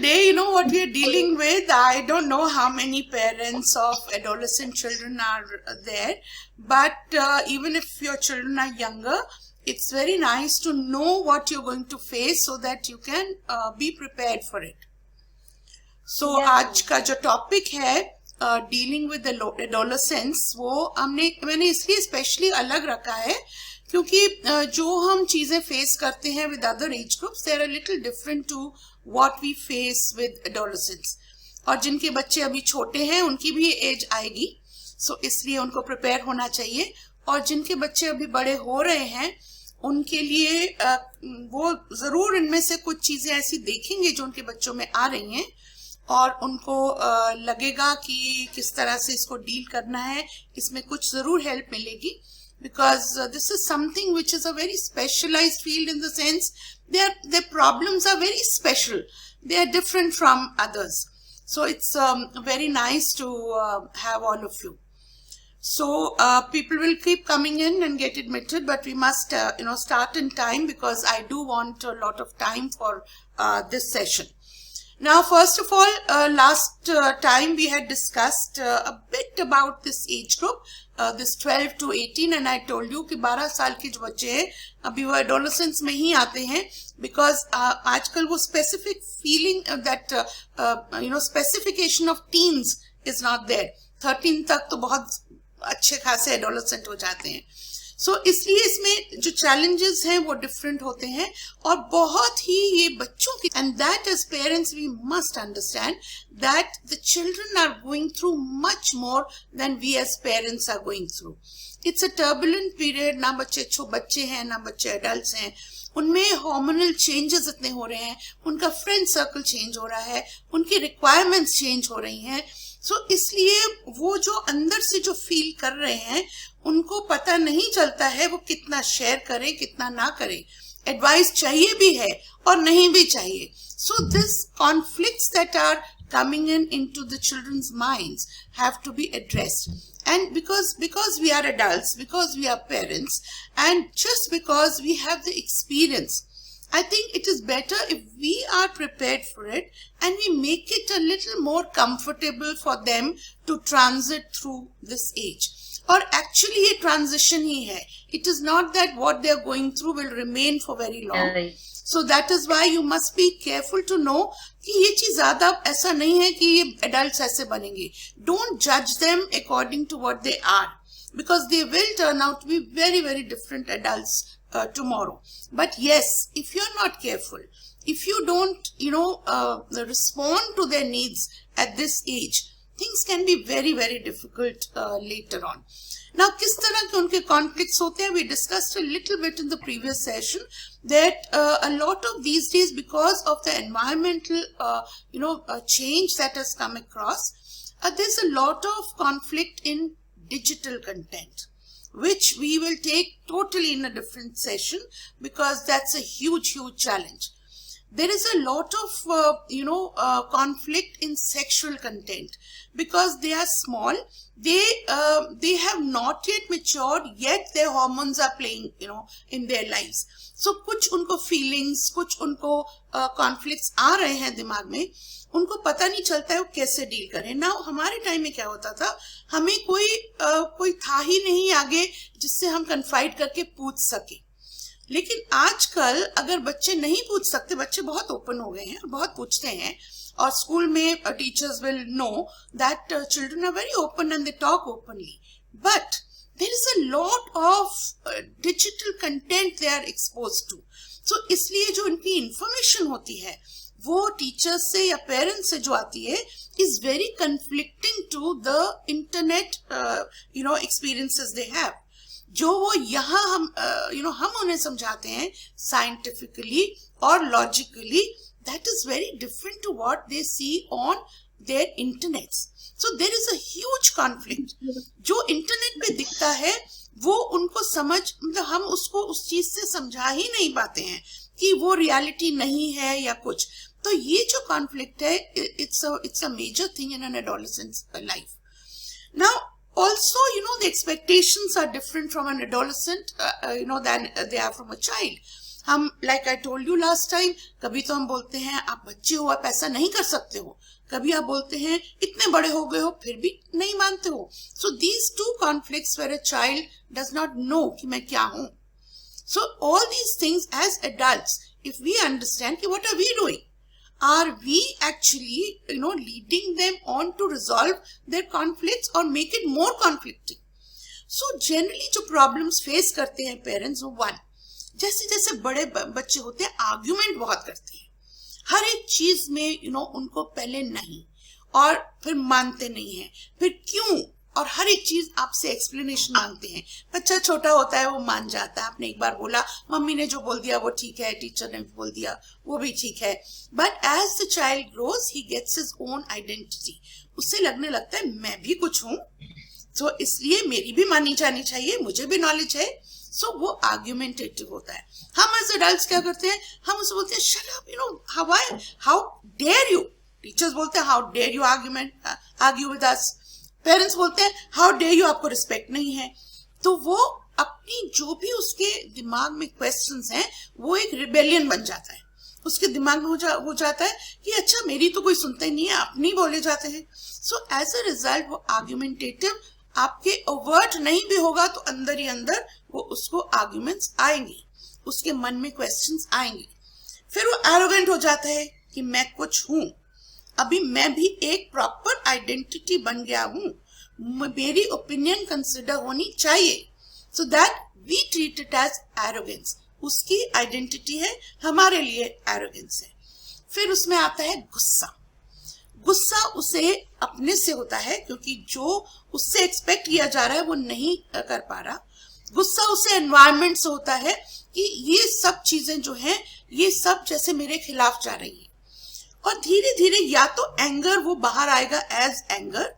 today, what we are dealing with, I don't know how many parents of adolescent children are there, but even if your children are younger, it's very nice to know what you're going to face so that you can be prepared for it. So आज का जो topic है dealing with adolescence, वो मैंने इसलिए specially अलग रखा है क्योंकि जो हम चीजें फेस करते हैं with other age groups, they are little different to what we face with adolescence. और जिनके बच्चे अभी छोटे हैं उनकी भी एज आएगी, सो इसलिए उनको प्रिपेयर होना चाहिए. और जिनके बच्चे अभी बड़े हो रहे हैं उनके लिए वो जरूर इनमें से कुछ चीजें ऐसी देखेंगे जो उनके बच्चों में आ रही हैं और उनको लगेगा कि किस तरह से इसको डील करना है. इसमें कुछ जरूर हेल्प मिलेगी because this is something which is a very specialized field in the sense their problems are very special. They are different from others. So it's very nice to have all of you. So people will keep coming in and get admitted, but we must start in time because I do want a lot of time for this session. Now, first of all, last time we had discussed a bit about this age group, this 12 to 18, and I told you कि 12 साल के जो बच्चे हैं अभी वो adolescents में ही आते हैं because आजकल वो specific feeling that specification of teens is not there. 13 तक तो बहुत अच्छे खासे adolescent हो जाते हैं. सो इसलिए इसमें जो चैलेंजेस हैं वो डिफरेंट होते हैं और बहुत ही ये बच्चों की, and that as parents we must understand that the children are going through much more than we as parents are going through. It's a turbulent period. ना बच्चे हैं ना बच्चे एडल्ट्स हैं, उनमें हार्मोनल चेंजेस इतने हो रहे हैं, उनका फ्रेंड सर्कल चेंज हो रहा है, उनकी रिक्वायरमेंट्स चेंज हो रही हैं. सो इसलिए वो जो अंदर से जो फील कर रहे हैं उनको पता नहीं चलता है वो कितना शेयर करें कितना ना करें. एडवाइस चाहिए भी है और नहीं भी चाहिए. So this conflicts that are coming into the children's minds have to be addressed. And because we are adults, because we are parents, and just because we have the experience, I think it is better if we are prepared for it and we make it a little more comfortable for them to transit through this age. और actually ये transition ही है. It is not that what they are going through will remain for very long. So that is why you must be careful to know कि ये चीज ज्यादा ऐसा नहीं है कि ये adults ऐसे बनेंगे. Don't judge them according to what they are, because they will turn out to be very, very different adults tomorrow. But yes, if you're not careful, if you don't, respond to their needs at this age, things can be very, very difficult later on. Now, किस तरह के उनके conflicts होते हैं? We discussed a little bit in the previous session that a lot of these days, because of the environmental, change that has come across, there's a lot of conflict in digital content, which we will take totally in a different session because that's a huge, huge challenge. There is a lot of, conflict in sexual content because they are small. They have not yet matured, yet their hormones are playing, in their lives. So कुछ उनको feelings, कुछ उनको conflicts आ रहे हैं दिमाग में, उनको पता नहीं चलता है वो कैसे डील करें. ना हमारे टाइम में क्या होता था, हमें कोई था ही नहीं आगे जिससे हम कन्फाइड करके पूछ सके. लेकिन आजकल अगर बच्चे नहीं पूछ सकते, बच्चे बहुत ओपन हो गए हैं और बहुत पूछते हैं, और स्कूल में teachers will know that children are very open and they talk openly, but there is a lot of digital content they are exposed to. So इसलिए जो उनकी इंफॉर्मेशन होती है वो टीचर्स से या पेरेंट्स से जो आती है is very conflicting to the internet experiences they have. जो वो यहाँ हम उन्हें समझाते हैं साइंटिफिकली और logically, that is very different to what they see on their internets. So there is a huge conflict. जो इंटरनेट पे दिखता है वो उनको मतलब हम उसको उस चीज से समझा ही नहीं पाते हैं कि वो रियलिटी नहीं है या कुछ. तो ये जो कॉन्फ्लिक्ट है, it's a major thing in an adolescent's life. Now, also, the expectations are different from an adolescent, than they are from a child. हम like I told you last time, कभी तो हम बोलते हैं आप बच्चे हो, आप ऐसा नहीं कर सकते हो, कभी आप बोलते हैं इतने बड़े हो गए हो फिर भी नहीं मानते हो. So these two conflicts where a child does not know कि मैं क्या हूँ. So all these things as adults, if we understand कि what are we doing, are we actually leading them on to resolve their conflicts or make it more conflicting. So generally जो problems face करते हैं parents, वो one, जैसे जैसे बड़े बच्चे होते हैं आर्ग्यूमेंट बहुत करते हैं हर एक चीज में, उनको पहले नहीं और फिर मानते नहीं है, फिर क्यों, और हर एक चीज आपसे एक्सप्लेनेशन मांगते हैं. बच्चा छोटा होता है वो मान जाता है, आपने एक बार बोला मम्मी ने जो बोल दिया वो ठीक है, टीचर ने बोल दिया वो भी ठीक है. But as the child grows he gets his own identity. उससे लगने लगता है मैं भी कुछ हूँ, तो इसलिए मेरी भी मानी जानी चाहिए, मुझे भी नॉलेज है. सो वो आर्ग्यूमेंटेटिव होता है. हम एज एडल्ट्स क्या करते हैं, हम उसे बोलते हैं shut up, how dare you. Teachers बोलते हैं how dare you argue with us. Parents बोलते हैं हाउ डेयर यू, आपको रिस्पेक्ट नहीं है. तो वो अपनी जो भी उसके दिमाग में क्वेश्चंस हैं वो एक रिबेलियन बन जाता है. उसके दिमाग में हो जाता है कि अच्छा मेरी तो कोई सुनता ही नहीं है, अपनी बोले जाते हैं. सो एज अ रिजल्ट वो आर्ग्यूमेंटेटिव, आपके ओवर्ट नहीं भी होगा तो अंदर ही अंदर वो उसको आर्ग्यूमेंट्स आएंगे, उसके मन में क्वेश्चंस आएंगे. फिर वो एरोगेंट हो जाता है कि मैं कुछ हूं, अभी मैं भी एक प्रॉपर आइडेंटिटी बन गया हूं, मेरी ओपिनियन कंसिडर होनी चाहिए. So that we treat it as arrogance. उसकी आइडेंटिटी है, हमारे लिए एरोगेंस है. फिर उसमें आता है गुस्सा. गुस्सा उसे अपने से होता है क्योंकि जो उससे एक्सपेक्ट किया जा रहा है वो नहीं कर पा रहा. गुस्सा उसे एनवायरनमेंट से होता है कि ये सब चीजें जो हैं ये सब जैसे मेरे खिलाफ जा रही है. और धीरे धीरे या तो एंगर वो बाहर आएगा एज एंगर,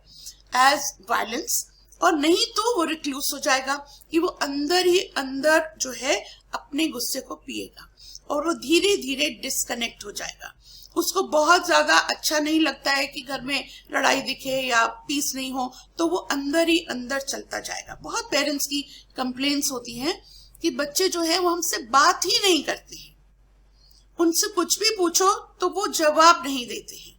एज वायलेंस, और नहीं तो वो रिक्लूस हो जाएगा कि वो अंदर ही अंदर जो है अपने गुस्से को पिएगा और वो धीरे धीरे डिस्कनेक्ट हो जाएगा. उसको बहुत ज्यादा अच्छा नहीं लगता है कि घर में लड़ाई दिखे या पीस नहीं हो, तो वो अंदर ही अंदर चलता जाएगा. बहुत पेरेंट्स की कंप्लेंट्स होती हैं कि बच्चे जो है वो हमसे बात ही नहीं करते हैं, उनसे कुछ भी पूछो तो वो जवाब नहीं देते हैं.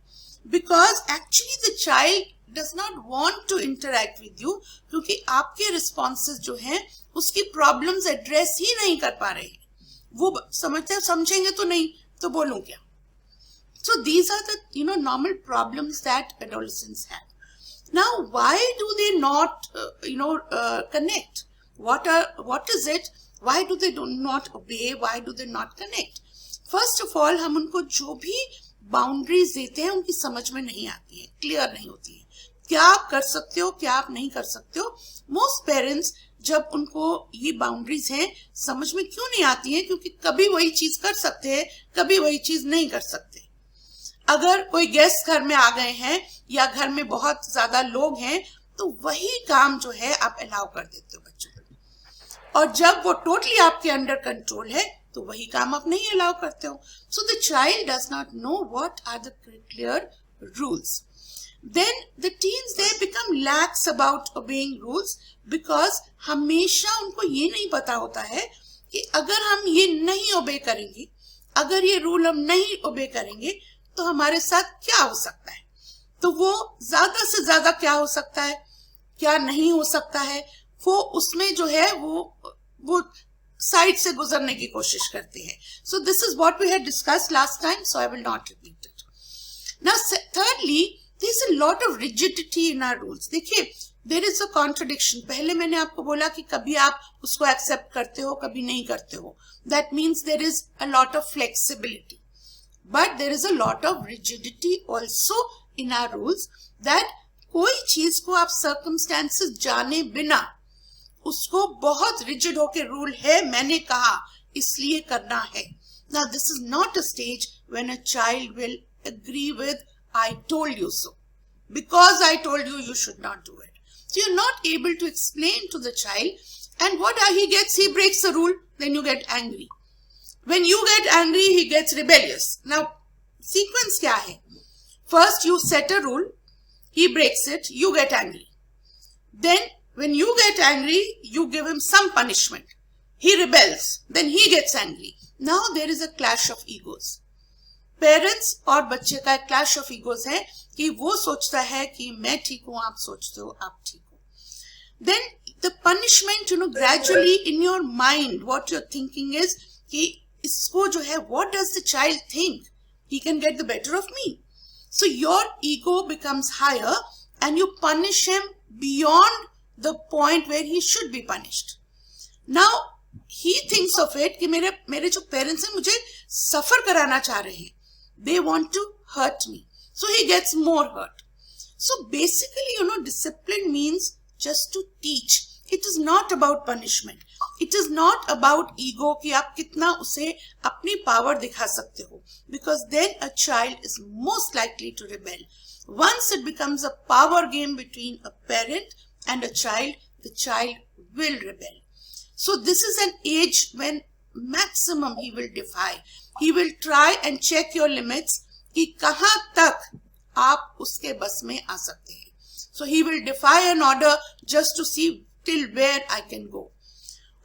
Because actually the child does not want to interact with you, क्योंकि आपके रिस्पॉन्सेस जो हैं उसकी प्रॉब्लम्स एड्रेस ही नहीं कर पा रहे हैं. वो समझते हैं समझेंगे तो नहीं तो बोलूं क्या. So these are the normal problems that adolescents have. Now why do they not connect? What is it? Why do they not obey? Why do they not connect? First of all, हम उनको जो भी boundaries देते हैं उनकी समझ में नहीं आती है, क्लियर नहीं होती है. क्या आप कर सकते हो, क्या आप नहीं कर सकते हो. मोस्ट पेरेंट्स जब उनको ये बाउंड्रीज हैं समझ में क्यों नहीं आती है, क्योंकि कभी वही चीज कर सकते हैं, कभी वही चीज नहीं कर सकते. अगर कोई गेस्ट घर में आ गए हैं या घर में बहुत ज्यादा लोग हैं तो वही काम जो है आप अलाउ कर देते हो बच्चों को, और जब वो टोटली आपके अंडर कंट्रोल है तो वही काम आप नहीं अलाउ करते हो. So the child does not know what are the clear rules. Then the teens they become lax about obeying rules, because हमेशा उनको ये नहीं पता होता है कि अगर हम ये नहीं ओबे करेंगे, अगर ये रूल हम नहीं ओबे करेंगे तो हमारे साथ क्या हो सकता है. तो वो ज्यादा से ज्यादा क्या हो सकता है, क्या नहीं हो सकता है, वो उसमें जो है वो साइड से गुजरने की कोशिश करते हैं. So this is what we had discussed last time, so I will not repeat it. Now thirdly, there is a lot of rigidity in our rules. देखिए there is a contradiction. पहले मैंने आपको बोला कि कभी आप उसको एक्सेप्ट करते हो, कभी नहीं करते हो. That means there is a lot of flexibility. But there is a lot of rigidity also in our rules, that कोई चीज को आप circumstances जाने बिना उसको बहुत rigid होके रूल है, मैंने कहा इसलिए करना है. Now this is not a stage when a child will agree with I told you so, because I told you you should not do it. So you're not able to explain to the child, and what he gets, he breaks the rule, then you get angry. When you get angry, he gets rebellious. Now, sequence क्या है? First, you set a rule, he breaks it, you get angry. Then, when you get angry, you give him some punishment. He rebels, then he gets angry. Now there is a clash of egos. Parents और बच्चे का clash of egos है कि वो सोचता है कि मैं ठीक हूं, आप सोचते हो आप ठीक हो. Then the punishment, gradually in your mind, what you're thinking is कि इसको जो है, what does the child think? He can get the better of me. So your ego becomes higher and you punish him beyond the point where he should be punished. Now he thinks of it कि मेरे जो parents हैं मुझे suffer कराना चाह रहे हैं. They want to hurt me. So he gets more hurt. So basically, discipline means just to teach. It is not about punishment. It is not about ego कि आप कितना उसे अपनी power दिखा सकते हो. Because then a child is most likely to rebel. Once it becomes a power game between a parent and a child, the child will rebel. So this is an age when maximum he will defy. He will try and check your limits कि कहाँ तक आप उसके बस में आ सकते हैं. So he will defy an order just to see till where I can go.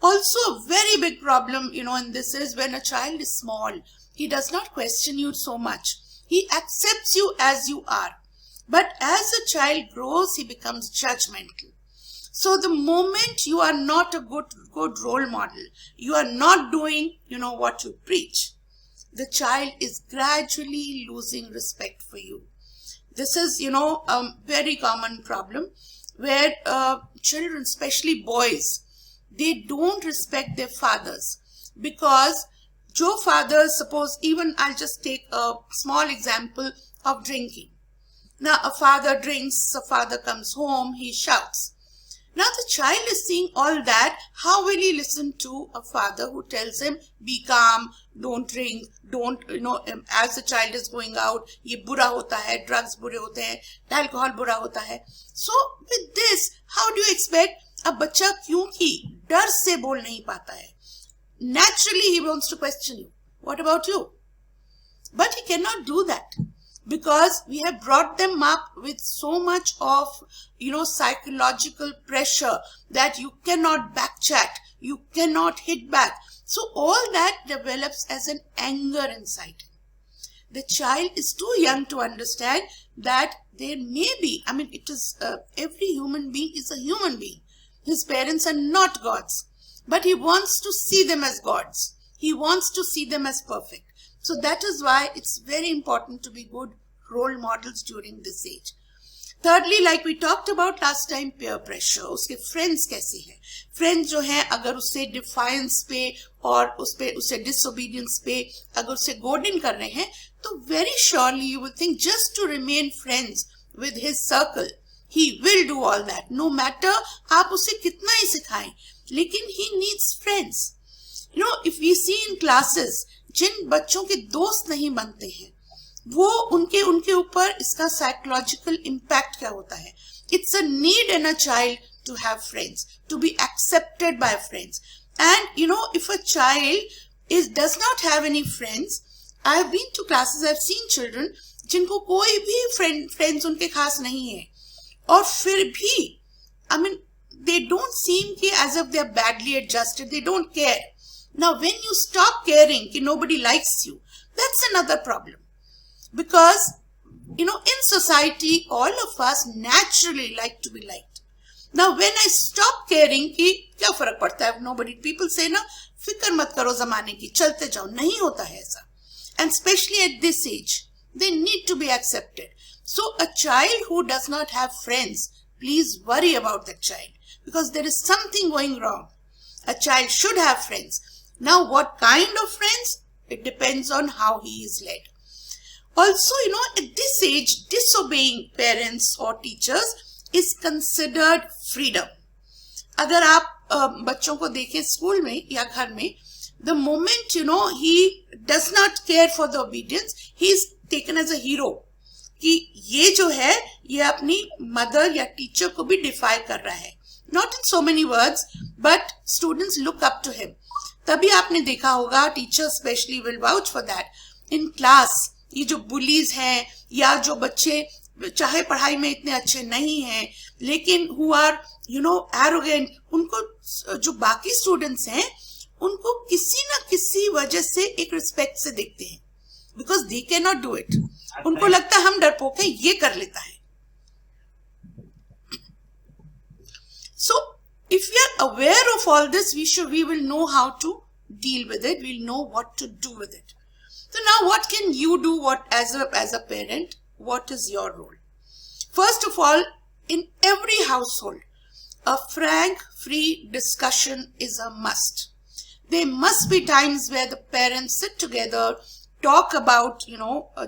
Also, a very big problem, in this is when a child is small. He does not question you so much. He accepts you as you are. But as a child grows, he becomes judgmental. So the moment you are not a good role model, you are not doing, what you preach, the child is gradually losing respect for you. This is, a very common problem where children, especially boys, they don't respect their fathers because जो fathers, suppose even I'll just take a small example of drinking. Now a father drinks, a father comes home, he shouts. Now the child is seeing all that. How will he listen to a father who tells him, be calm, don't drink, don't, as the child is going out, ये बुरा होता है, drugs बुरे होते हैं, alcohol बुरा होता है. So with this, how do you expect a बच्चा क्योंकि डर से बोल नहीं पाता है? Naturally he wants to question you. What about you? But he cannot do that. Because we have brought them up with so much of, psychological pressure that you cannot backchat, you cannot hit back. So all that develops as an anger inside him. The child is too young to understand that there may be, it is, every human being is a human being. His parents are not gods, but he wants to see them as gods. He wants to see them as perfect. So that is why it's very important to be good role models during this age. Thirdly, like we talked about last time, peer pressure. उसके friends कैसे हैं? Friends जो हैं, अगर उससे defiance पे और उसे disobedience पे अगर उसे goading कर रहे हैं, तो very surely you will think just to remain friends with his circle, he will do all that. No matter आप उसे कितना ही सिखाएं, लेकिन he needs friends. If we see in classes, जिन बच्चों के दोस्त नहीं बनते हैं, वो उनके ऊपर इसका साइकोलॉजिकल इम्पैक्ट क्या होता है. It's a need in a child to have friends, to be accepted by friends. And if a child does not have any friends, I have been to classes, I have seen children जिनको कोई भी friends उनके खास नहीं है, और फिर भी they don't seem as if they are badly adjusted, they don't care. Now when you stop caring कि nobody likes you, that's another problem. Because, in society, all of us naturally like to be liked. Now, when I stop caring कि क्या फर्क पड़ता है, nobody, people say ना, फिक्र मत करो ज़माने की, चलते जाओ, नहीं होता है ऐसा. And especially at this age, they need to be accepted. So, a child who does not have friends, please worry about that child. Because there is something going wrong. A child should have friends. Now, what kind of friends? It depends on how he is led. Also, at this age, disobeying parents or teachers is considered freedom. अगर आप बच्चों को देखें school में या घर में, the moment, he does not care for the obedience, he is taken as a hero. कि ये जो है, ये अपनी mother या teacher को भी defy कर रहा है. Not in so many words, but students look up to him. तभी आपने देखा होगा, teachers especially will vouch for that. In class, ये जो बुलीज हैं या जो बच्चे चाहे पढ़ाई में इतने अच्छे नहीं हैं लेकिन who are arrogant, उनको जो बाकी स्टूडेंट्स हैं उनको किसी ना किसी वजह से एक रिस्पेक्ट से देखते हैं, because they can not do it. उनको लगता है हम डरपोक हैं, ये कर लेता है. So if we are aware of all this, we will know how to deal with it. We'll know what to do with it. So now what can you do as a parent? What is your role? First of all, in every household, a frank, free discussion is a must. There must be times where the parents sit together, talk about,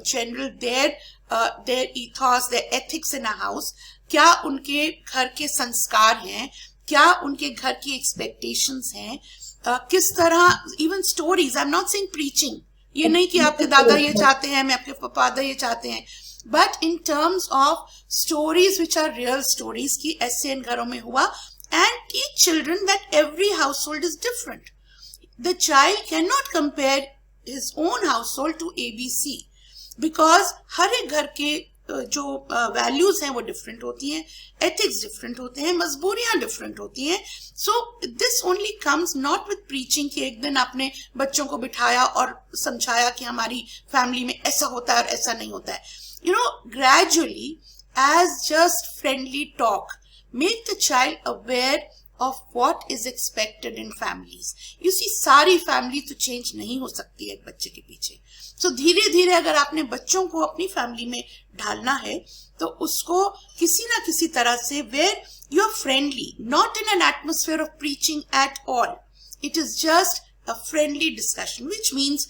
general, their ethos, their ethics in a house. क्या उनके घर के संस्कार हैं, क्या उनके घर की एक्सपेक्टेशंस हैं, किस तरह, even stories. I am not saying preaching, ये नहीं कि आपके दादा ये चाहते हैं, मैं आपके पापा ये चाहते हैं, but in terms of stories which are real stories की ऐसे इन घरों में हुआ. And teach children that every household is different. The child can not compare his own household to ABC, because हर एक घर के जो वैल्यूज हैं वो डिफरेंट होती हैं, एथिक्स डिफरेंट होते हैं, मजबूरियां डिफरेंट होती हैं. So this only comes not with preaching कि एक दिन आपने बच्चों को बिठाया और समझाया कि हमारी फैमिली में ऐसा होता है और ऐसा नहीं होता है. Gradually as just friendly talk, make the child aware of what is expected in families. You see, सारी फैमिली तो चेंज नहीं हो सकती है एक बच्चे के पीछे. So धीरे धीरे अगर आपने बच्चों को अपनी फैमिली में ढालना है तो उसको किसी ना किसी तरह से where you are friendly, not in an atmosphere of preaching at all. It is just a friendly discussion, which means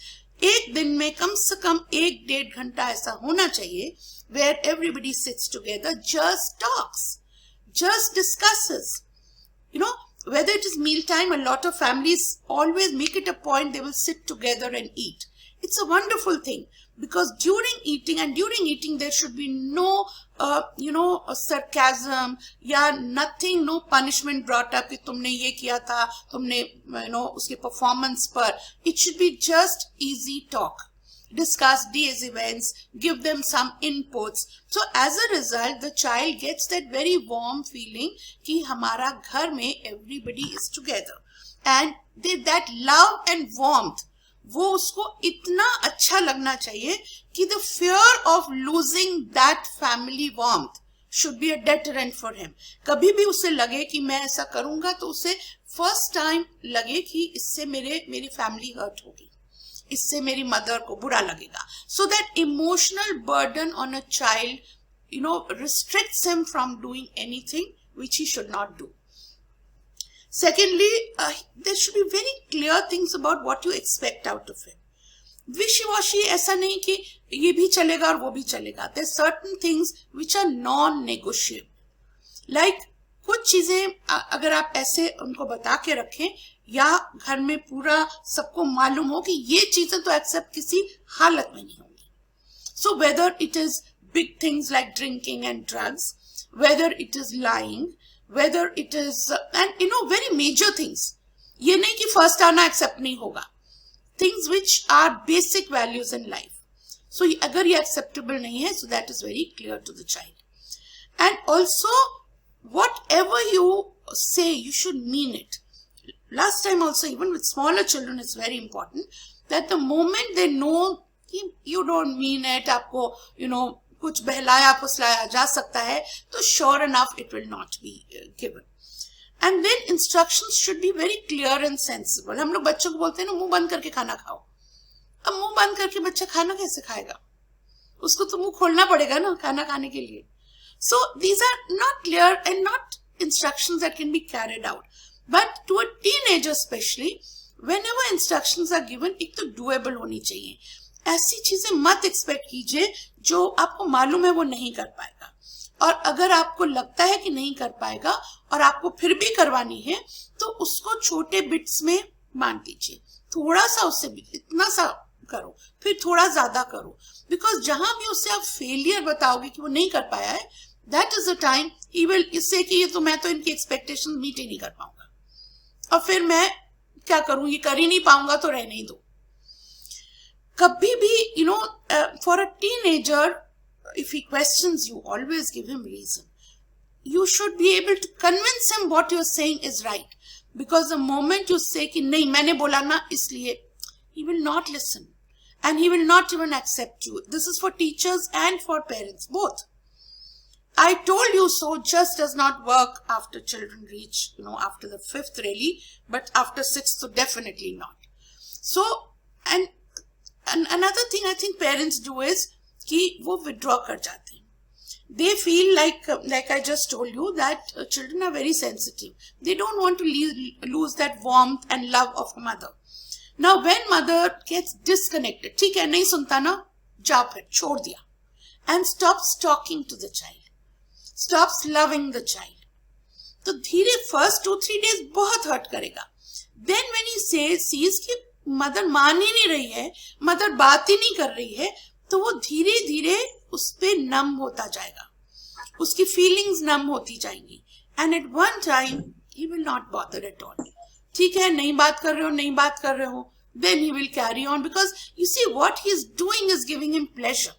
एक दिन में कम से कम 1-1.5 घंटा ऐसा होना चाहिए where everybody sits together, just talks, just discusses. Whether it is mealtime, a lot of families always make it a point they will sit together and eat. It's a wonderful thing because during eating there should be no, sarcasm, nothing, no punishment brought up कि तुमने ये किया था, तुमने, उसके performance पर. It should be just easy talk. Discuss these events, give them some inputs. So as a result, the child gets that very warm feeling कि हमारा घर में everybody is together. And that love and warmth, वो उसको इतना अच्छा लगना चाहिए कि the fear of losing that family warmth should be a deterrent for him. कभी भी उसे लगे कि मैं ऐसा करूंगा तो उसे first time लगे कि इससे मेरी family hurt होगी, इससे मेरी मदर को बुरा लगेगा. So that emotional burden on a child, restricts him from doing anything which he should not do. Secondly, there should be very clear things about what you expect out of him. Wishy-washy ऐसा नहीं कि ये भी चलेगा और वो भी चलेगा. There are certain things which are non-negotiable. Like कुछ चीजें अगर आप ऐसे उनको बता के रखें या घर में पूरा सबको मालूम हो कि ये चीजें तो एक्सेप्ट किसी हालत में नहीं होंगी. So whether it is big things like drinking and drugs, whether it is lying, whether it is and very major things, ये नहीं कि फर्स्ट आना एक्सेप्ट नहीं होगा. Things which are basic values in life. So अगर ये acceptable नहीं है, so that is very clear to the child. And also whatever you say, you should mean it. Last time also, even with smaller children, it's very important that the moment they know you don't mean it, आपको कुछ बहलाया फुसलाया जा सकता है, तो sure enough it will not be given. And then instructions should be very clear and sensible. हम लोग बच्चों को बोलते हैं ना, मुंह बंद करके खाना खाओ. अब मुंह बंद करके बच्चा खाना कैसे खाएगा? उसको तो मुंह खोलना पड़ेगा ना खाना खाने के लिए. So these are not clear and not instructions that can be carried out. But to a teenager especially, whenever instructions are given, एक तो doable होनी चाहिए. ऐसी चीजें मत एक्सपेक्ट कीजिए जो आपको मालूम है वो नहीं कर पाएगा. और अगर आपको लगता है कि नहीं कर पाएगा और आपको फिर भी करवानी है, तो उसको छोटे बिट्स में बांट दीजिए. थोड़ा सा उससे इतना सा करो, फिर थोड़ा ज्यादा करो. बिकॉज जहां भी उससे आप फेलियर बताओगे कि वो नहीं कर पाया है, that is the time he will इससे कि ये तो मैं तो इनकी एक्सपेक्टेशन मीट ही नहीं कर पाऊंगा और फिर मैं क्या करूं, ये कर ही नहीं पाऊंगा तो रहने ही दो. कभी भी for a teenager, if he questions you, always give him reason. You should be able to convince him what you're saying is right, Because the moment you say कि नहीं मैंने बोला ना इसलिए, he will not listen and he will not even accept you. This is for teachers and for parents both. I told you so just does not work after children reach, after the 5th really, but after 6th so definitely not. So, and another thing I think parents do is कि वो withdraw कर जाते हैं. They feel like I just told you that children are very sensitive. They don't want to lose that warmth and love of a mother. Now when mother gets disconnected, ठीक है नहीं सुनता ना, जा फिर छोड़ दिया, and stops talking to the child, stops loving the child, तो धीरे first 2-3 days बहुत hurt करेगा. Then when he sees कि मदर मान ही नहीं रही है, मदर बात ही नहीं कर रही है, तो वो धीरे धीरे उस पे नम होता जाएगा, उसकी फीलिंग्स नम होती जाएंगी, and at one time he will not bother at all. ठीक है नहीं बात कर रहे हो, then he will carry on because you see what he is doing is giving him pleasure.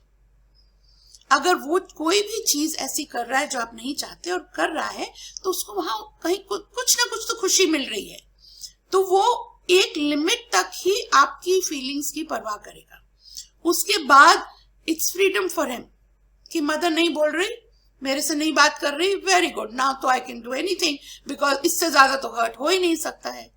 अगर वो कोई भी चीज ऐसी कर रहा है जो आप नहीं चाहते और कर रहा है, तो उसको वहां कहीं कुछ ना कुछ तो खुशी मिल रही है, तो वो एक लिमिट तक ही आपकी फीलिंग्स की परवाह करेगा. उसके बाद इट्स फ्रीडम फॉर हिम कि मदर नहीं बोल रही, मेरे से नहीं बात कर रही, वेरी गुड, नाउ तो I can do anything because इससे ज्यादा तो हर्ट हो ही नहीं सकता है.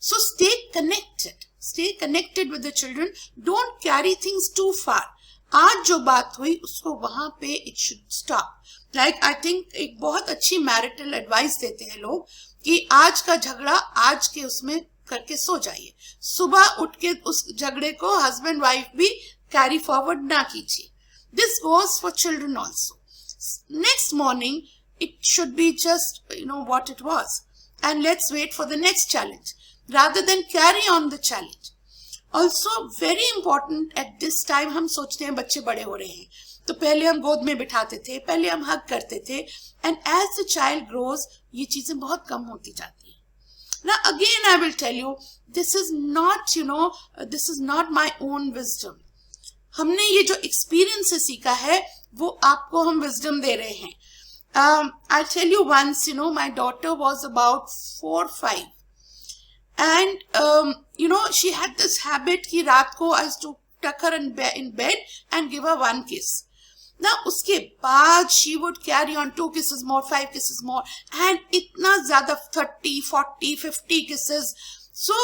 So stay connected with the children, don't carry things too far. आज जो बात हुई उसको वहां पे it should stop. Like I think एक बहुत अच्छी मैरिटल एडवाइस देते हैं लोग कि आज का झगड़ा आज के उसमें करके सो जाइए, सुबह उठ के उस झगड़े को हस्बैंड वाइफ भी कैरी फॉरवर्ड ना कीजिए. This goes for children also. Next morning it should be just what it was, and let's wait for the next challenge rather than carry on the challenge. Also very important at this time, हम सोचते हैं बच्चे बड़े हो रहे हैं तो पहले हम गोद में बिठाते थे, पहले हम हग करते थे, and as the child grows ये चीजें बहुत कम होती जाती हैं. Now again I will tell you, this is not my own wisdom. हमने ये जो एक्सपीरियंस से सीखा है वो आपको हम विजडम दे रहे हैं. I'll tell you once, my daughter was about 4-5 and she had this habit कि रात को I used to tuck her in bed and give her 1 kiss. Now उसके बाद she would carry on 2 kisses more, 5 kisses more, and इतना ज्यादा 30, 40, 50 kisses. So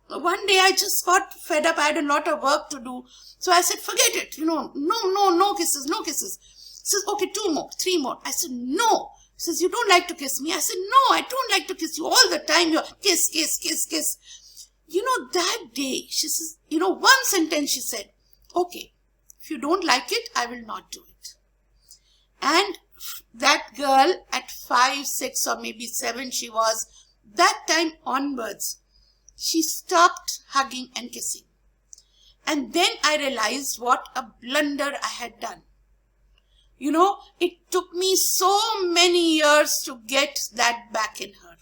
one day I just got fed up. I had a lot of work to do, so I said forget it. No kisses, no kisses. She says okay, 2 more, 3 more. I said no. She says you don't like to kiss me. I said no, I don't like to kiss you all the time. You're kiss. That day she says, one sentence she said, okay, if you don't like it, I will not do it. And that girl at 5, 6 or maybe 7 she was, that time onwards, she stopped hugging and kissing. And then I realized what a blunder I had done. It took me so many years to get that back in her.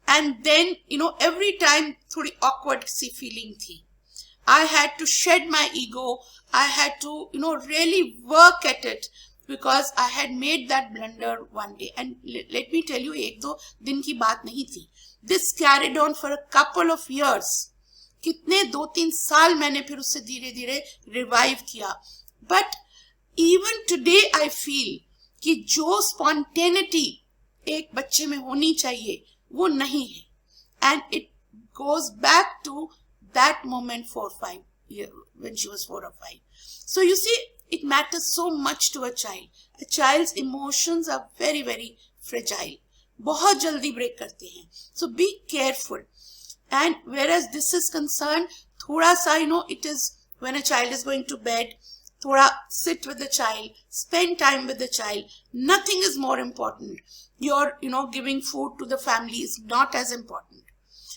And then, every time थोड़ी awkward सी feeling थी. I had to shed my ego. I had to, really work at it because I had made that blunder one day. And let me tell you, 1-2 दिन की बात नहीं थी. This carried on for a couple of years. कितने 2-3 साल मैंने फिर उससे धीरे धीरे revive किया. But even today I feel कि जो spontaneity एक बच्चे में होनी चाहिए वो नहीं है. And it goes back to that moment 4-5 when she was 4 or 5. So you see, it matters so much to a child. A child's emotions are very, very fragile. बहुत जल्दी break करते हैं. So be careful. And whereas this is concerned, थोड़ा सा, it is when a child is going to bed, थोड़ा sit with the child, spend time with the child. Nothing is more important. Your, giving food to the family is not as important.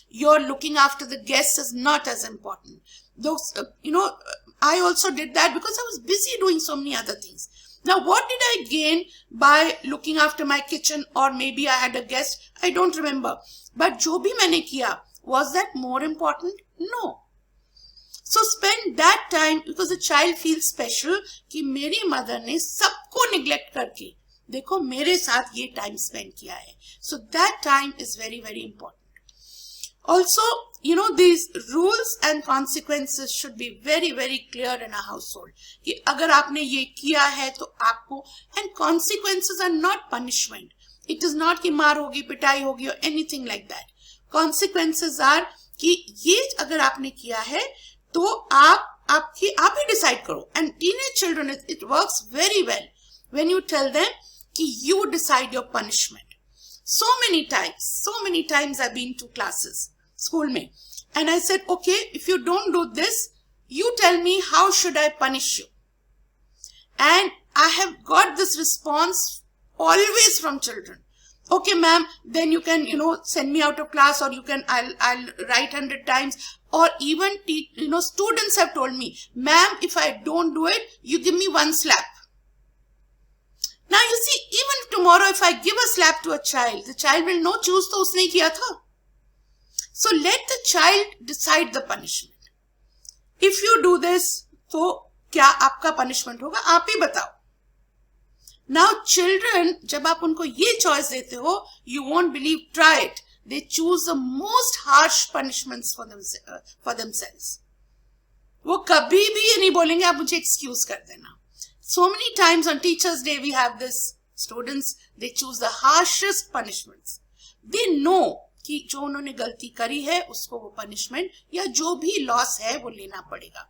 Your looking after the guests is not as important. Those, I also did that because I was busy doing so many other things. Now, what did I gain by looking after my kitchen, or maybe I had a guest? I don't remember. But जो भी मैंने किया, was that more important? No. So spend that time because the child feels special कि मेरी mother ने सबको neglect करके देखो मेरे साथ ये टाइम स्पेंड किया है. So that time is very very important. Also, these rules and consequences should be very, very clear in a household. कि अगर आपने ये किया है तो आपको, and consequences are not punishment. It is not कि मार होगी, पिटाई होगी or anything like that. Consequences are कि ये अगर आपने किया है तो आप ही डिसाइड करो. And teenage children, it works very well when you tell them कि you decide your punishment. So many times I've been to classes, school में, and I said, okay, if you don't do this, you tell me how should I punish you. And I have got this response always from children. Okay, ma'am, then you can, send me out of class, or I'll write 100 times, or even, students have told me, ma'am, if I don't do it, you give me one slap. Now you see, even tomorrow if I give a slap to a child, the child will know choose तो उसने किया था. So let the child decide the punishment. If you do this, तो क्या आपका punishment होगा, आप ही बताओ. Now children, जब आप उनको ये choice देते हो, you won't believe, try it. They choose the most harsh punishments for themselves. वो कभी भी ये नहीं बोलेंगे आप मुझे excuse कर देना. So many times on Teachers' Day we have this. Students, they choose the harshest punishments. They know कि जो उन्होंने गलती करी है उसको वो punishment या जो भी loss है वो लेना पड़ेगा.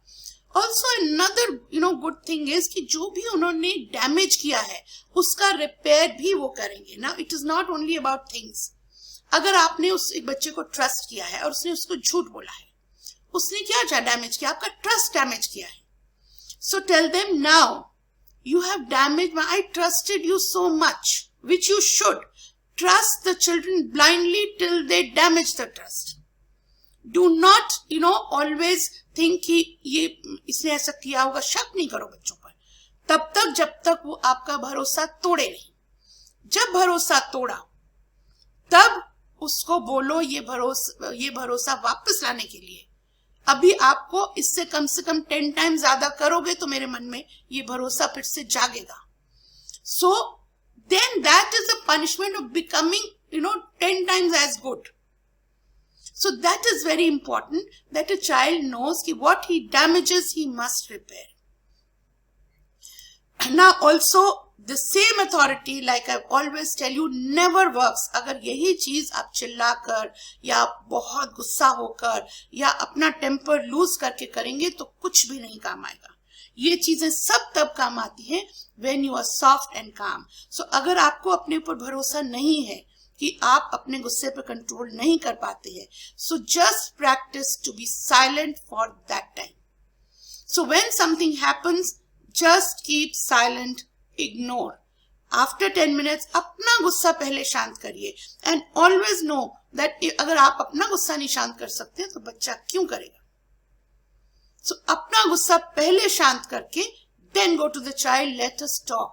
Also another good thing is कि जो भी उन्होंने damage किया है उसका repair भी वो करेंगे. Now it is not only about things. अगर आपने उस एक बच्चे को trust किया है और उसने उसको झूठ बोला है, उसने क्या damage किया, आपका trust damage किया है. So tell them now, you have damaged I trusted you so much, which you should. Trust the children blindly till they damage the trust. Do not, always think कि ये इसने ऐसा किया होगा. शक नहीं करो बच्चों पर तब तक जब तक वो आपका भरोसा तोड़े नहीं. जब भरोसा तोड़ा तब उसको बोलो ये भरोसा वापस लाने के लिए अभी आपको इससे कम से कम 10 टाइम ज्यादा करोगे तो मेरे मन में ये भरोसा फिर से जागेगा. So then that is the punishment of becoming 10 times as good. So that is very important, that a child knows that what he damages he must repair. Now also the same authority, like I always tell you, never works. अगर यही चीज आप चिल्लाकर या बहुत गुस्सा होकर या अपना टेम्पर लूज करके करेंगे तो कुछ भी नहीं काम आएगा. ये चीजें सब तब काम आती हैं when you are soft and calm. So अगर आपको अपने ऊपर भरोसा नहीं है कि आप अपने गुस्से पर कंट्रोल नहीं कर पाते हैं, so just practice to be silent for that time. So when something happens, just keep silent, ignore. After 10 minutes अपना गुस्सा पहले शांत करिए. And always know that अगर आप अपना गुस्सा नहीं शांत कर सकते तो बच्चा क्यों करेगा. So अपना गुस्सा पहले शांत करके then go to the child, let us talk.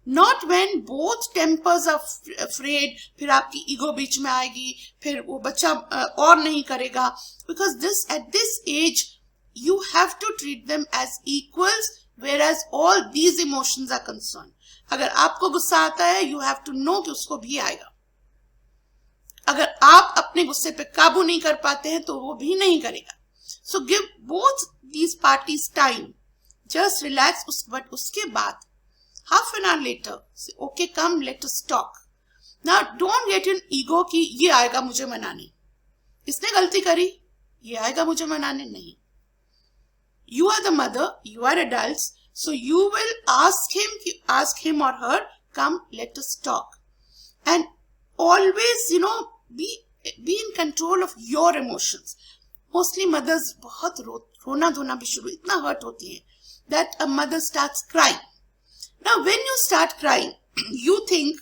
Not when both tempers are afraid, फिर आपकी ego बीच में आएगी, फिर वो बच्चा और नहीं करेगा. Because at this age you have to treat them as equals, whereas all these emotions are concerned. अगर आपको गुस्सा आता है, you have to know कि उसको भी आएगा. अगर आप अपने गुस्से पे काबू नहीं कर पाते हैं तो वो भी नहीं करेगा. So give both these parties time. Just relax. But उसके बाद half an hour later, say, okay, come, let us talk. Now don't get in ego कि ये आएगा मुझे मनाने, इसने गलती करी, ये आएगा मुझे मनाने. नहीं. You are the mother, you are adults, so you will ask him or her, come, let us talk. And always, be in control of your emotions. Mostly mothers बहुत रोना धोना भी शुरू, इतना hurt होती है that a mother starts crying. Now when you start crying, you think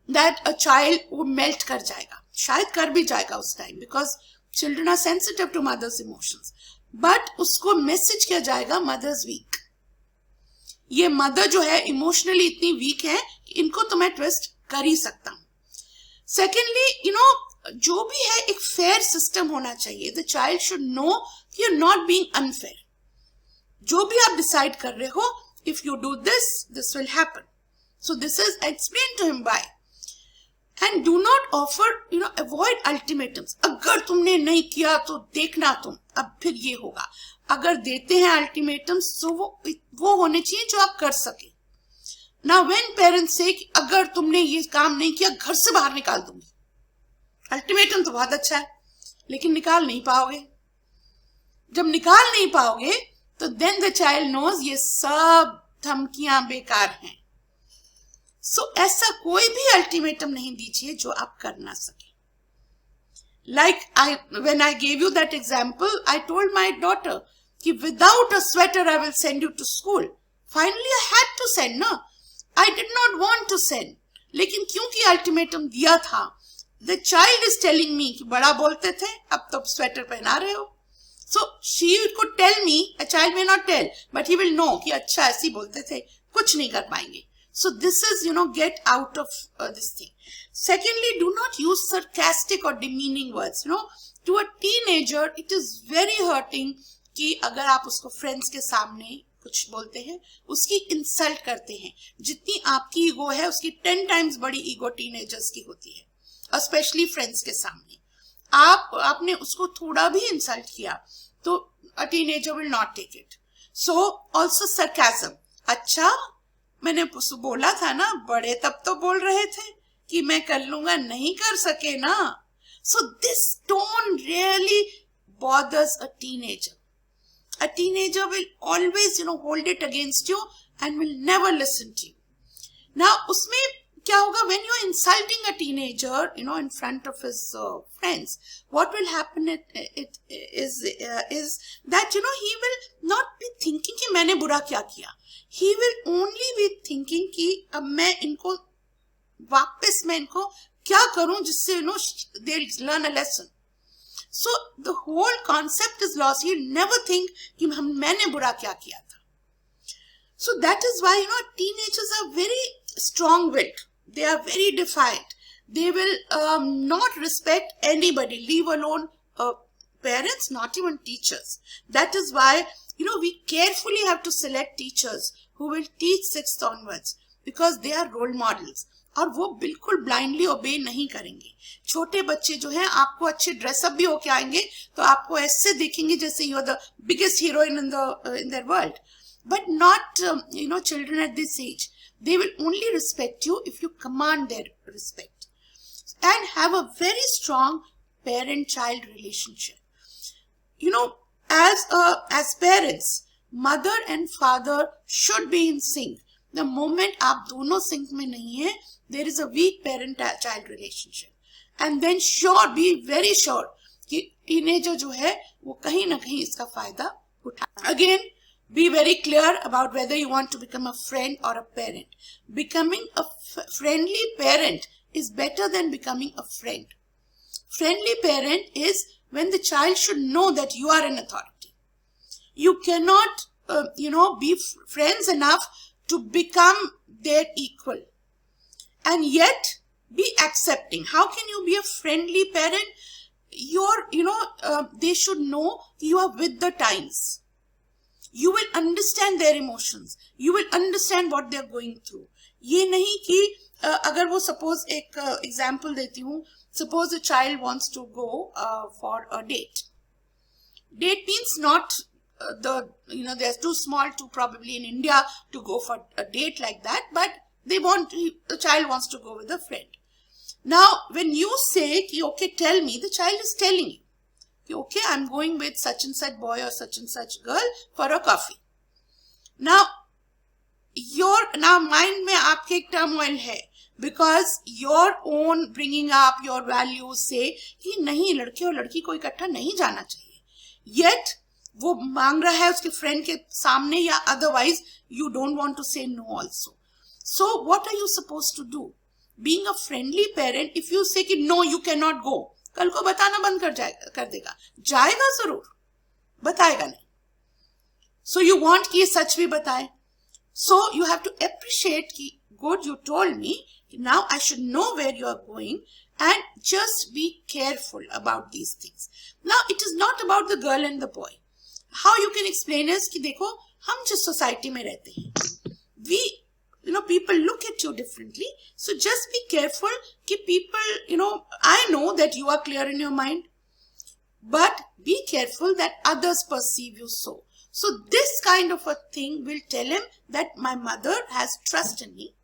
that a child वो melt कर जाएगा. शायद कर भी जाएगा उस time, because children are sensitive to mother's emotions. But उसको message किया जाएगा mother's weak. ये mother जो है emotionally इतनी weak है कि इनको तो मैं twist कर ही सकता हूँ. Secondly, जो भी है एक fair system होना चाहिए. The child should know you're not being unfair. जो भी आप decide कर रहे हो, if you do this, this will happen. So this is explained to him by. And do not offer, avoid ultimatums. अगर तुमने नहीं किया तो देखना तुम, अब फिर ये होगा. अगर देते हैं ultimatums तो वो होने चाहिए जो आप कर सके. Now when parents say कि अगर तुमने ये काम नहीं किया घर से बाहर निकाल दूंगी. Ultimatum तो बहुत अच्छा है, लेकिन निकाल नहीं पाओगे. जब निकाल नहीं पाओगे तो then the child knows ये सब धमकियां बेकार हैं. So ऐसा कोई भी अल्टीमेटम नहीं दीजिए जो आप कर ना सके. Like when I gave you that example, I told my daughter कि without a sweater I will send you to school. Finally I had to send, no? I did not want to send. लेकिन क्योंकि ultimatum दिया था, the child is telling me कि बड़ा बोलते थे, अब तो स्वेटर पहना रहे हो. So she could tell me, a child may not tell, but he will know कि अच्छा ऐसे बोलते थे, कुछ नहीं कर पाएंगे. So this is, get out of this thing. Secondly, do not use sarcastic or demeaning words. To a teenager, it is very hurting कि अगर आप उसको friends के सामने कुछ बोलते हैं, उसकी insult करते हैं. जितनी आपकी ego है, उसकी 10 times बड़ी ego teenagers की होती है. Especially friends के सामने. आपने उसको थोड़ा भी insult किया, तो a teenager will not take it. So also sarcasm. अच्छा, मैंने बोला था ना, बड़े तब तो बोल रहे थे कि मैं कर लूंगा, नहीं कर सके ना. So this tone really bothers a teenager. A teenager will always, hold it against you and will never listen to you. Now, उसमें क्या होगा, when you're insulting a teenager, in front of his friends, what will happen is that, he will not be thinking कि मैंने बुरा क्या किया. He will only be thinking कि अब मैं इनको क्या करूं जिससे, they'll learn a lesson. So the whole concept is lost. He'll never think कि मैंने बुरा क्या किया था. So that is why, teenagers are very strong-willed. They are very defiant. They will not respect anybody, leave alone parents, not even teachers. That is why, we carefully have to select teachers who will teach 6th onwards because they are role models. और वो बिल्कुल blindly obey नहीं करेंगे. छोटे बच्चे जो हैं, आपको अच्छे ड्रेसअप भी होके आएंगे तो आपको ऐसे देखेंगे जैसे you are the biggest heroine in their world. But not, children at this age. They will only respect you if you command their respect and have a very strong parent-child relationship. As parents, mother and father should be in sync. The moment आप दोनों sync में नहीं है, there is a weak parent-child relationship. And then be very sure कि teenager जो है, वो कहीं ना कहीं इसका फायदा उठा. Again, be very clear about whether you want to become a friend or a parent. Becoming a friendly parent is better than becoming a friend. Friendly parent is when the child should know that you are an authority. You cannot, be friends enough to become their equal. And yet, be accepting. How can you be a friendly parent? They should know you are with the times. You will understand their emotions. You will understand what they are going through. ये नहीं कि अगर वो suppose एक example देती हूँ. Suppose a child wants to go for a date. Date means not they're too small to probably in India to go for a date like that, but the child wants to go with a friend. Now, when you say, okay, tell me, the child is telling you. Okay, I'm going with such and such boy or such and such girl for a coffee. Now mind में आपके एक turmoil है because your own bringing up your values say कि नहीं, लड़के और लड़की को इकट्ठा नहीं जाना चाहिए. Yet वो मांग रहा है उसके friend के सामने या otherwise you don't want to say no also. So what are you supposed to do? Being a friendly parent, if you say कि no, you cannot go, कल को बताना बंद कर देगा. जाएगा जरूर, बताएगा नहीं. So you want कि ये सच भी बताए. So you have to appreciate कि good, you told me, now I should know where you are going and just be careful about these things. Now it is not about the girl and the boy. How you can explain is कि देखो हम जिस society में रहते हैं, we, people look at you differently. So just be careful कि people, I know that you are clear in your mind, but be careful that others perceive you so. So this kind of a thing will tell him that my mother has trust in me,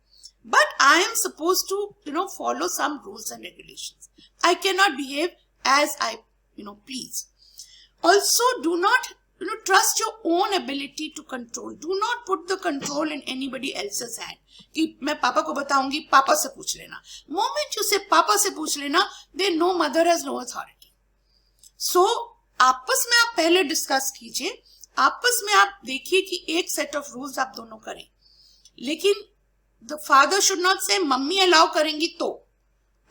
but I am supposed to, follow some rules and regulations. I cannot behave as I, please. Also, do not, trust your own ability to control. Do not put the control in anybody else's hand. कि मैं पापा को बताऊंगी, पापा से पूछ लेना. Moment you say पापा से पूछ लेना, they know mother has no authority. So, आपस में आप पहले डिस्कस कीजिए, आपस में आप देखिए कि एक सेट ऑफ रूल्स आप दोनों करें. लेकिन the father should not say mummy allow करेंगी तो,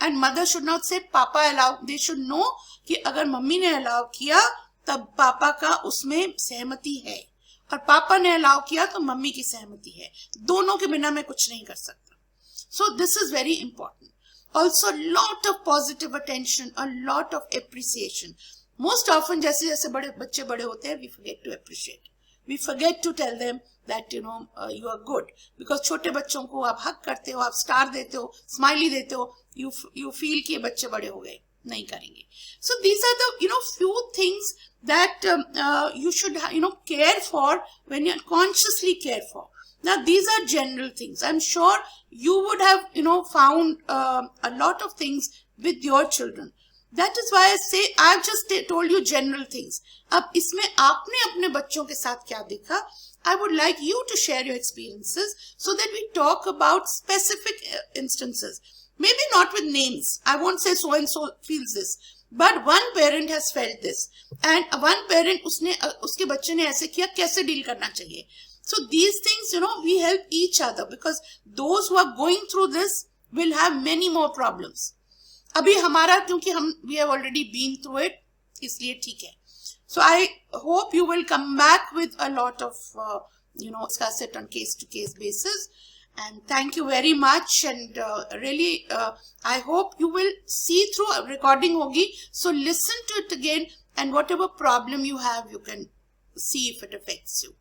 and mother should not say पापा अलाउ. They should know कि अगर मम्मी ने अलाउ किया तब पापा का उसमें सहमति है, और पापा ने अलाउ किया तो मम्मी की सहमति है. दोनों के बिना मैं कुछ नहीं कर सकता. So this is very important. Also, lot of positive attention, a lot of appreciation. Most often जैसे जैसे बच्चे बड़े होते हैं, we forget to appreciate. We forget to tell them that you are good, because छोटे बच्चों को आप हक करते हो, आप स्टार देते हो, स्माइली देते हो, you feel कि ये बच्चे बड़े हो गए, नहीं करेंगे. So these are the few things that you should care for when you consciously care for. Now these are general things. I'm sure you would have found a lot of things with your children. That is why I say I've just told you general things. अब इसमें आपने अपने बच्चों के साथ क्या देखा? I would like you to share your experiences so that we talk about specific instances. Maybe not with names. I won't say so and so feels this. But one parent has felt this. And one parent, उसके बच्चे ने ऐसे किया, कैसे deal करना चाहिए? So these things, we help each other, because those who are going through this will have many more problems. अभी हमारा, क्योंकि we have already been through it, इसलिए ठीक है. So I hope you will come back with a lot of, discuss it on case-to-case basis. And thank you very much. And really, I hope you will see through a recording hogi. So listen to it again, and whatever problem you have, you can see if it affects you.